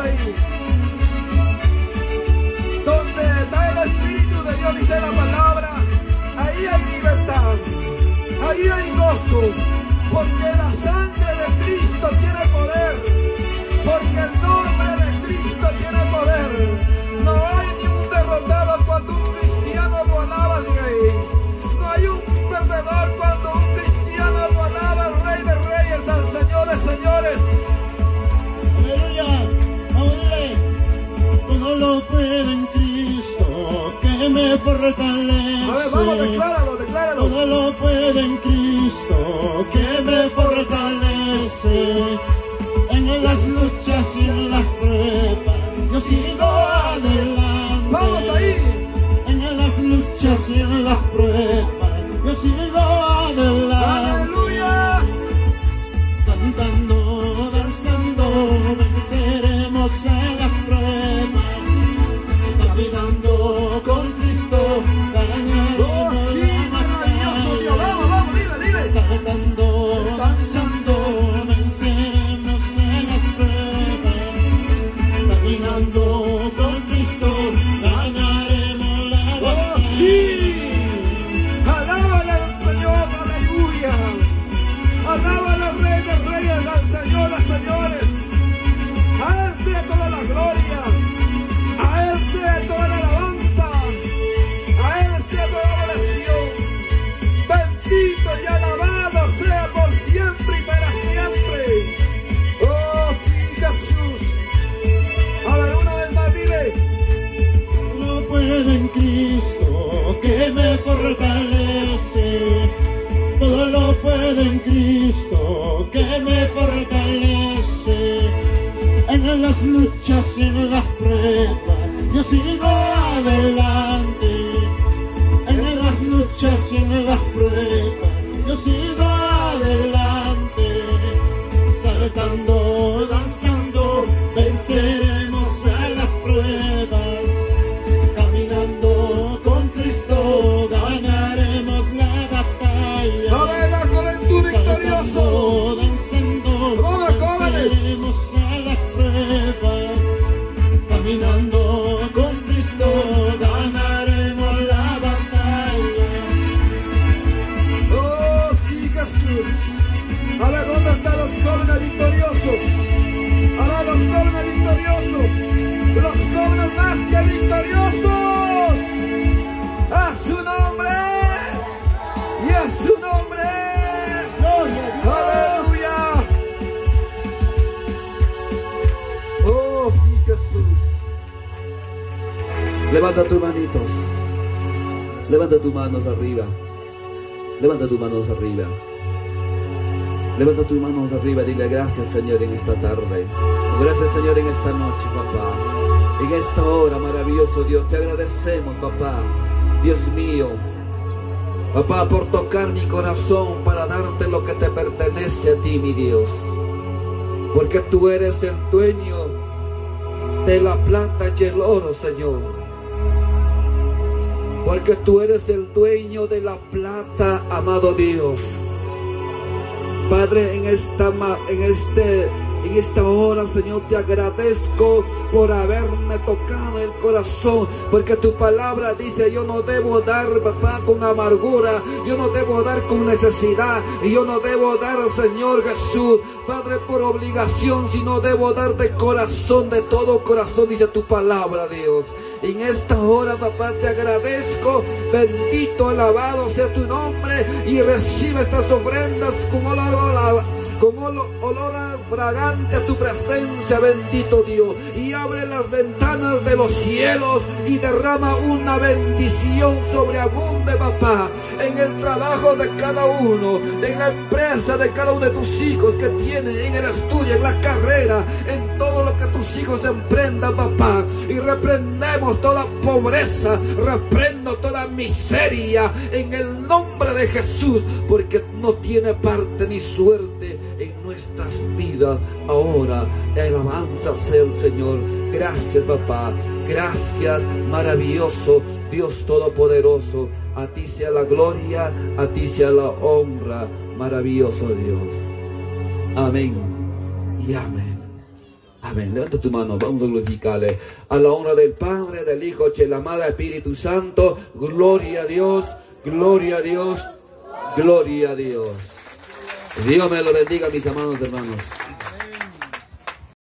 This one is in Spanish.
ahí. Donde está el Espíritu de Dios, dice la palabra, ahí hay libertad, ahí hay gozo, porque la sangre de Cristo tiene poder, porque el nombre de Cristo tiene poder. No hay ni un derrotado cuando un cristiano lo alaba al Rey. No hay un perdedor cuando un cristiano lo alaba al Rey de Reyes, al Señor de Señores. Aleluya. Vamos a decirle, todo lo puedo en Cristo que me fortalece. A ver, vamos, decláralo, decláralo. Todo lo puedo en Cristo que me fortalece. En las luchas y en las pruebas yo sigo adelante. Vamos ahí. En las luchas y en las pruebas yo sigo adelante. Aleluya. Cantando, danzando, venceremos en las pruebas. Caminando con Cristo, ganaremos Sí, la maravilloso Dios. batalla. Vamos, vamos, dile, dile. Cantando, danzando, venceremos en las pruebas. Caminando con Cristo, ganaremos la batalla. Sí. Alábale al Señor, aleluya. Alábale al Rey de Reyes, al Señor de Señores. A Él sea toda la gloria. A Él sea toda la alabanza. A Él sea toda la adoración. Bendito y alabado sea por siempre y para siempre. Oh, sí, Jesús. A ver, una vez más, dile. No puedo en Cristo que me fortalece. Todo lo puedo en Cristo que me fortalece. En las luchas y en las pruebas yo sigo adelante. En las luchas y en las pruebas yo sigo adelante. Saltando, danzando, venceremos a las pruebas. Caminando con Cristo ganaremos la batalla. A ver, la juventud victorioso. Danzando, Vamos, jóvenes. venceremos a las pruebas. Caminando con Cristo ganaremos la batalla. Oh, sí, Jesús. A ver, ¿dónde están los jóvenes victoriosos? A ver, los jóvenes victoriosos. Los jóvenes más que victoriosos. A su nombre. Y a su nombre. Aleluya. Oh, sí, Jesús. Levanta tus manitos. Levanta tus manos arriba. Levanta tus manos arriba. Levanta tus manos arriba. Dile gracias, Señor, en esta tarde. Gracias, Señor, en esta noche, papá. En esta hora, maravilloso Dios, te agradecemos, papá. Dios mío. Papá, por tocar mi corazón para darte lo que te pertenece a ti, mi Dios. Porque tú eres el dueño de la plata y el oro, Señor. Porque tú eres el dueño de la plata, amado Dios. Padre, en esta hora, Señor, te agradezco por haberme tocado el corazón, porque tu palabra dice, yo no debo dar, papá, con amargura, yo no debo dar con necesidad, y yo no debo dar, Señor Jesús, Padre, por obligación, sino debo dar de corazón, de todo corazón, dice tu palabra, Dios. En esta hora, papá, te agradezco, bendito, alabado sea tu nombre, y recibe estas ofrendas como olor fragante a tu presencia, bendito Dios, y abre las ventanas de los cielos y derrama una bendición sobreabunde, papá, en el trabajo de cada uno, en la empresa de cada uno de tus hijos que tienen, en el estudio, en la carrera, en todo lo que tus hijos emprendan, papá, y reprendemos toda pobreza, reprendo toda miseria en el nombre de Jesús, porque no tiene parte ni suerte en nuestras vidas. Ahora, alabanza sea el Señor. Gracias, papá. Gracias, maravilloso Dios todopoderoso. A ti sea la gloria, a ti sea la honra, maravilloso Dios. Amén y amén. Amén. Levanta tu mano, vamos a glorificarle. A la honra del Padre, del Hijo, de la Madre, Espíritu Santo. Gloria a Dios, gloria a Dios, gloria a Dios. Dios me lo bendiga, mis amados hermanos.